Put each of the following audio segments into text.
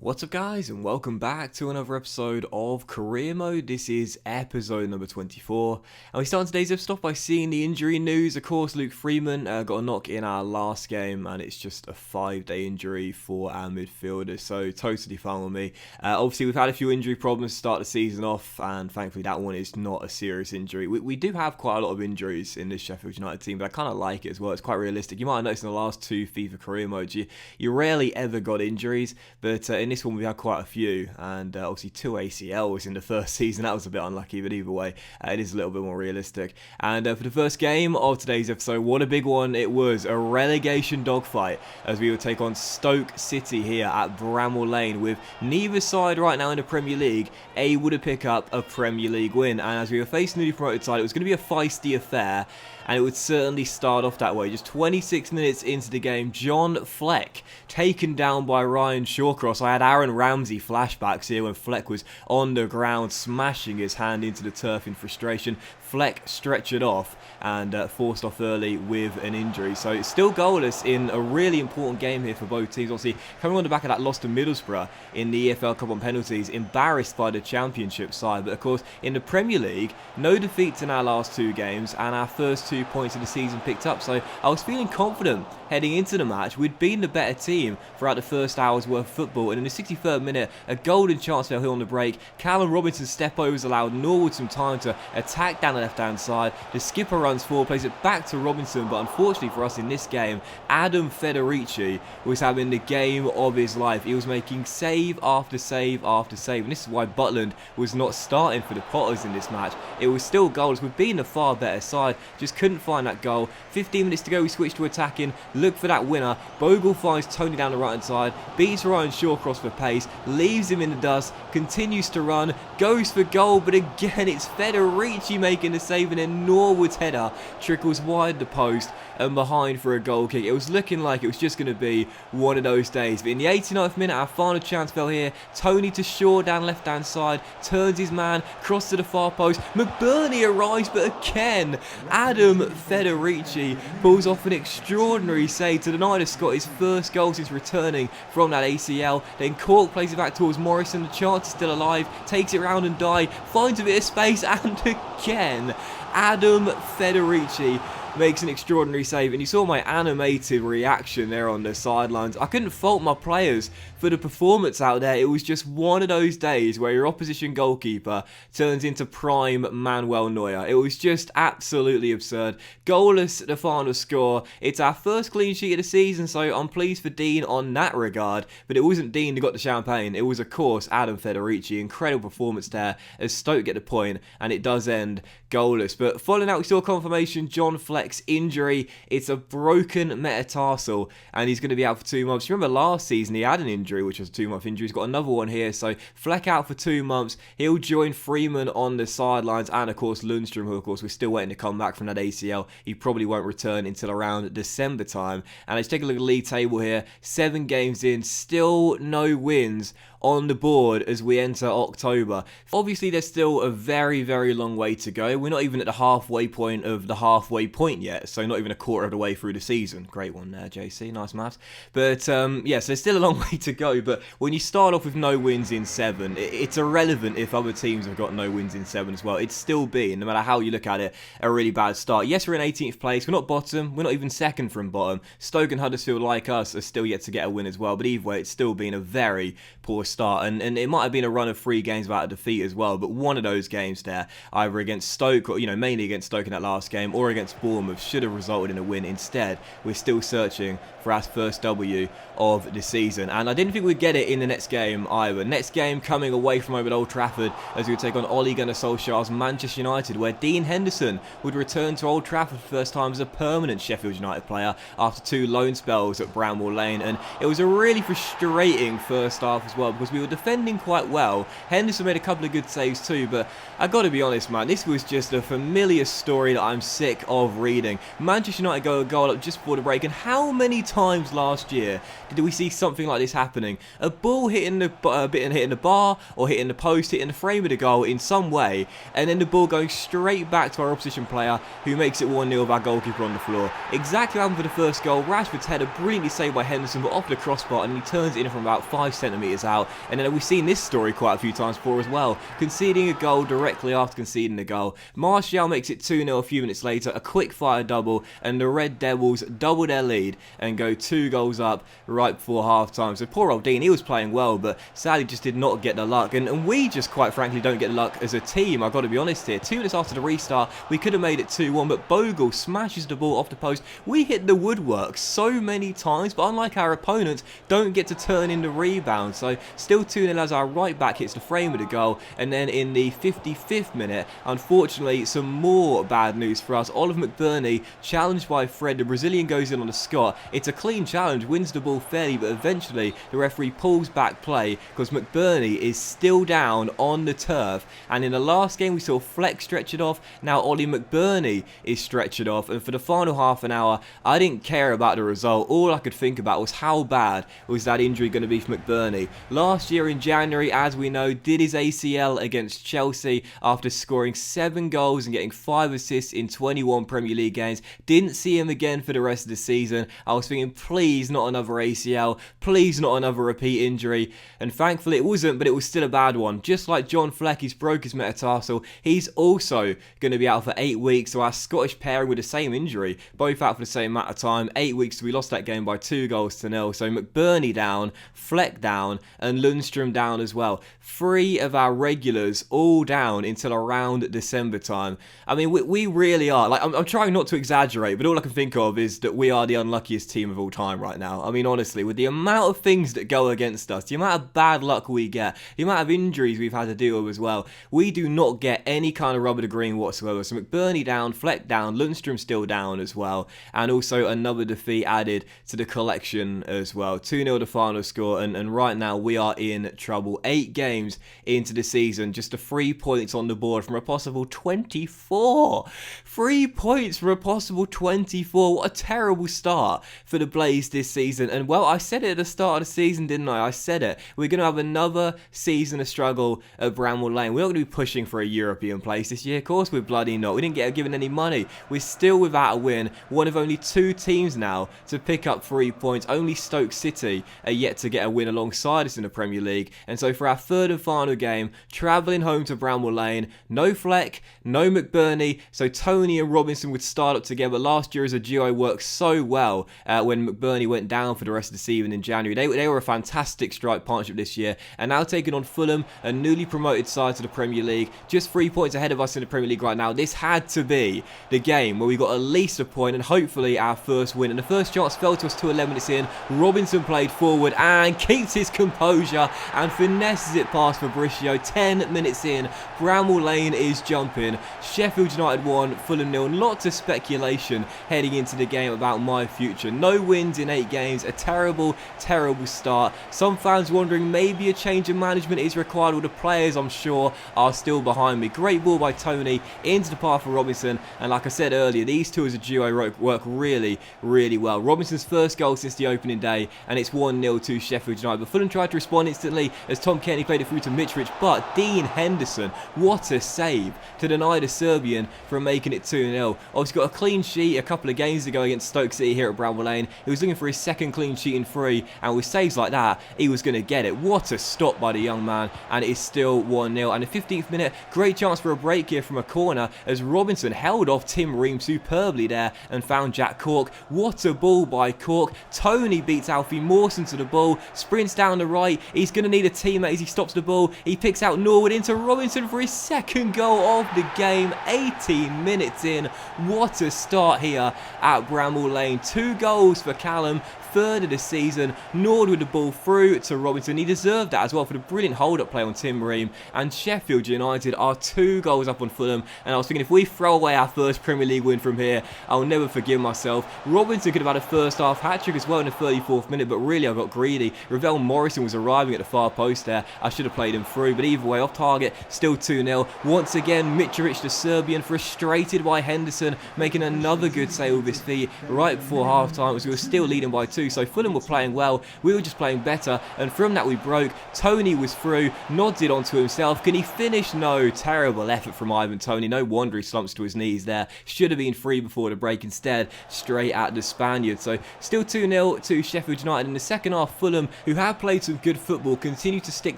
What's up guys, and welcome back to another episode of Career Mode. This is episode number 24, and we start today's episode off by seeing the injury news. Of course, Luke Freeman got a knock in our last game, and it's just a 5-day injury for our midfielders, so totally fine with me. Obviously, we've had a few injury problems to start the season off, and thankfully that one is not a serious injury. We do have quite a lot of injuries in this Sheffield United team, but I kind of like it as well. It's quite realistic. You might have noticed in the last two FIFA Career Modes, you rarely ever got injuries, but in this one we had quite a few, and obviously 2 ACLs in the first season. That was a bit unlucky, but either way, it is a little bit more realistic. And for the first game of today's episode, what a big one it was. A relegation dogfight as we would take on Stoke City here at Bramall Lane, with neither side right now in the Premier League able to pick up a Premier League win. And as we were facing the newly promoted side, it was going to be a feisty affair, and it would certainly start off that way. Just 26 minutes into the game, John Fleck taken down by Ryan Shawcross. I had Aaron Ramsey flashbacks here when Fleck was on the ground smashing his hand into the turf in frustration. Fleck stretchered off and forced off early with an injury. So it's still goalless in a really important game here for both teams. Obviously, coming on the back of that loss to Middlesbrough in the EFL Cup on penalties, embarrassed by the Championship side. But of course, in the Premier League, no defeats in our last two games, and our first 2 points of the season picked up. So I was feeling confident heading into the match. We'd been the better team throughout the first hour's worth of football, and in the 63rd minute, a golden chance fell here on the break. Callum Robinson's step overs allowed Norwood some time to attack down the left-hand side. The skipper runs forward, plays it back to Robinson, but unfortunately for us in this game, Adam Federici was having the game of his life. He was making save after save after save, and this is why Butland was not starting for the Potters in this match. It was still goals. We've been a far better side, just couldn't find that goal. 15 minutes to go, we switched to attacking, look for that winner. Bogle finds Tony down the right hand side, beats Ryan Shawcross for pace, leaves him in the dust, continues to run, goes for goal, but again it's Federici making the save, and then Norwood's header trickles wide the post and behind for a goal kick. It was looking like it was just going to be one of those days, but in the 89th minute our final chance fell here. Tony to Shaw down left hand side, turns his man, cross to the far post, McBurney arrives, but again Adam Federici pulls off an extraordinary save to deny the Scot his first goal since returning from that ACL. Then Cork plays it back towards Morrison, the chance is still alive, takes it round and die, finds a bit of space, and again Adam Federici makes an extraordinary save. And you saw my animated reaction there on the sidelines. I couldn't fault my players for the performance out there. It was just one of those days where your opposition goalkeeper turns into prime Manuel Neuer. It was just absolutely absurd. Goalless, the final score. It's our first clean sheet of the season, so I'm pleased for Dean on that regard. But it wasn't Dean who got the champagne. It was, of course, Adam Federici. Incredible performance there as Stoke get the point, and it does end goalless. But following out, we saw confirmation John Fleck's injury. It's a broken metatarsal, and he's going to be out for 2 months. Remember last season he had an injury, which was a 2-month injury. He's got another one here, so Fleck out for 2 months. He'll join Freeman on the sidelines, and of course Lundstrom, who of course we're still waiting to come back from that ACL. He probably won't return until around December time. And let's take a look at the league table here. 7 games in, still no wins on the board as we enter October. Obviously, there's still a very, very long way to go. We're not even at the halfway point of the halfway point yet, so not even a quarter of the way through the season. Great one there, JC. Nice maths. But, yeah, so there's still a long way to go. But when you start off with no wins in 7, it's irrelevant if other teams have got no wins in 7 as well. It's still been, no matter how you look at it, a really bad start. Yes, we're in 18th place. We're not bottom. We're not even second from bottom. Stoke and Huddersfield, like us, are still yet to get a win as well. But either way, it's still been a very poor start, and it might have been a run of 3 games without a defeat as well, but one of those games there, either against Stoke, or mainly against Stoke in that last game, or against Bournemouth, should have resulted in a win. Instead, we're still searching for our first W of the season, and I didn't think we'd get it in the next game either. Next game coming away from home at Old Trafford as we would take on Ole Gunnar Solskjaer's Manchester United, where Dean Henderson would return to Old Trafford for the first time as a permanent Sheffield United player after 2 loan spells at Bramall Lane. And it was a really frustrating first half as well, because we were defending quite well. Henderson made a couple of good saves too, but I got to be honest, man, this was just a familiar story that I'm sick of reading. Manchester United go a goal up just before the break, and how many times last year did we see something like this happening? A ball hitting the hitting the bar, or hitting the post, hitting the frame of the goal in some way, and then the ball going straight back to our opposition player, who makes it 1-0 with our goalkeeper on the floor. Exactly what happened for the first goal. Rashford's header brilliantly saved by Henderson, but off the crossbar, and he turns it in from about 5 centimetres out. And then we've seen this story quite a few times before as well, conceding a goal directly after conceding a goal. Martial makes it 2-0 a few minutes later, a quick fire double, and the Red Devils double their lead and go 2 goals up right before half time. So poor old Dean, he was playing well, but sadly just did not get the luck. And we just quite frankly don't get the luck as a team, I've got to be honest here. 2 minutes after the restart, we could have made it 2-1, but Bogle smashes the ball off the post. We hit the woodwork so many times, but unlike our opponents, don't get to turn in the rebound. So still 2-0 as our right back hits the frame of the goal. And then in the 55th minute, unfortunately, some more bad news for us. Oliver McBurney, challenged by Fred. The Brazilian goes in on a Scott. It's a clean challenge, wins the ball fairly, but eventually the referee pulls back play because McBurney is still down on the turf. And in the last game, we saw Fleck stretch it off. Now Ollie McBurney is stretched off. And for the final half an hour, I didn't care about the result. All I could think about was how bad was that injury going to be for McBurney. Last year in January, as we know, did his ACL against Chelsea after scoring 7 goals and getting 5 assists in 21 Premier League games. Didn't see him again for the rest of the season. I was thinking, please not another ACL, please not another repeat injury. And thankfully it wasn't, but it was still a bad one. Just like John Fleck, he's broke his metatarsal. He's also going to be out for 8 weeks. So our Scottish pairing with the same injury, both out for the same amount of time. 8 weeks, so we lost that game by 2-0. So McBurney down, Fleck down, and Lundstrom down as well. 3 of our regulars all down until around December time. I mean, we really are. Like, I'm trying not to exaggerate, but all I can think of is that we are the unluckiest team of all time right now. I mean, honestly, with the amount of things that go against us, the amount of bad luck we get, the amount of injuries we've had to deal with as well, we do not get any kind of rubber to green whatsoever. So McBurney down, Fleck down, Lundstrom still down as well, and also another defeat added to the collection as well. 2-0 the final score, and right now we are in trouble. 8 games into the season, just 3 points on the board from a possible 24. 3 points from a possible 24. What a terrible start for the Blaze this season. And well, I said it at the start of the season, didn't I? I said it. We're going to have another season of struggle at Bramwell Lane. We're not going to be pushing for a European place this year. Of course we're bloody not. We didn't get given any money. We're still without a win. One of only 2 teams now to pick up 3 points. Only Stoke City are yet to get a win alongside us in the Premier League. And so for our third and final game, travelling home to Bramwell Lane, no Fleck, no McBurney, so Tony and Robinson would start up together. Last year as a duo worked so well when McBurney went down for the rest of the season in January. They were a fantastic strike partnership this year, and now taking on Fulham, a newly promoted side to the Premier League, just 3 points ahead of us in the Premier League right now. This had to be the game where we got at least a point and hopefully our first win. And the first chance fell to us 11 minutes in. Robinson played forward and keeps his composure and finesses it past Fabricio. 10 minutes in, Bramwell Lane is jumping. Sheffield United 1, Fulham 0. Lots of speculation heading into the game about my future. No wins in 8 games. A terrible, terrible start. Some fans wondering maybe a change of management is required. All the players, I'm sure, are still behind me. Great ball by Tony into the path of Robinson. And like I said earlier, these two as a duo work really, really well. Robinson's first goal since the opening day, and it's 1-0 to Sheffield United. But Fulham tried to respond instantly as Tom Kenny played it through to Mitrovic. But Dean Henderson, what a save to deny the Serbian from making it 2-0. Obviously got a clean sheet a couple of games ago against Stoke City here at Bramwell Lane. He was looking for his second clean sheet in 3, and with saves like that, he was going to get it. What a stop by the young man, and it is still 1-0. And the 15th minute, great chance for a break here from a corner as Robinson held off Tim Ream superbly there and found Jack Cork. What a ball by Cork. Tony beats Alfie Mawson to the ball, sprints down the right. He's going to need a teammate as he stops the ball. He picks out Norwood into Robinson for his second goal of the game. 18 minutes in. What a start here at Bramwell Lane. 2 goals for Callum. Third of the season. Nord with the ball through to Robinson. He deserved that as well for the brilliant hold-up play on Tim Ream. And Sheffield United are 2 goals up on Fulham. And I was thinking, if we throw away our first Premier League win from here, I'll never forgive myself. Robinson could have had a first half hat-trick as well in the 34th minute, but really I got greedy. Ravel Morrison was arriving at the far post there. I should have played him through, but either way, off target, still 2-0. Once again, Mitrovic, the Serbian, frustrated by Henderson, making another good save with his feet right before half-time as we were still leading by 2. 2, so Fulham were playing well, we were just playing better, and from that we broke. Tony was through, nods it onto himself. Can he finish? No. Terrible effort from Ivan Toney. No wonder he slumps to his knees there. Should have been free before the break. Instead, straight at the Spaniard. So still 2-0 to Sheffield United. In the second half, Fulham, who have played some good football, continued to stick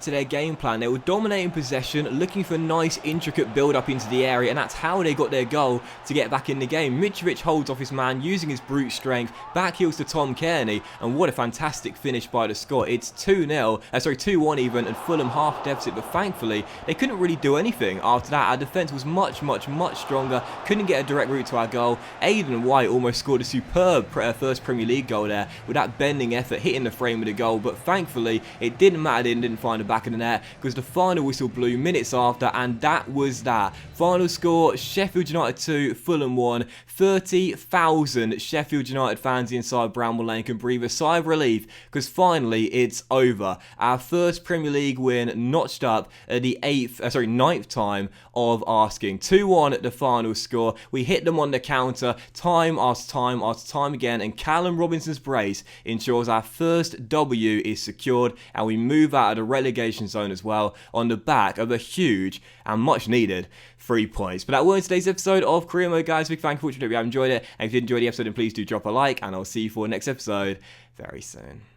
to their game plan. They were dominating possession, looking for nice, intricate build-up into the area, and that's how they got their goal to get back in the game. Mitrovic holds off his man using his brute strength, back heels to Tom Kearney, and what a fantastic finish by the Scot. It's 2-1 even, and Fulham half deficit, but thankfully they couldn't really do anything after that. Our defence was much stronger, couldn't get a direct route to our goal. Aidan White almost scored a superb first Premier League goal there with that bending effort hitting the frame of the goal, but thankfully it didn't matter, didn't find the back of the net, because the final whistle blew minutes after, and that was that. Final score, Sheffield United 2, Fulham 1. 30,000 Sheffield United fans inside Bramall Lane can breathe a sigh of relief, because finally it's over. Our first Premier League win notched up at the ninth time of asking. 2-1 at the final score. We hit them on the counter time after time again, and Callum Robinson's brace ensures our first W is secured, and we move out of the relegation zone as well on the back of a huge and much needed 3 points. But that was today's episode of Career Mode, guys. Big thank you for watching. Hope you have enjoyed it, and if you did enjoy the episode, then please do drop a like, and I'll see you for the next episode very soon.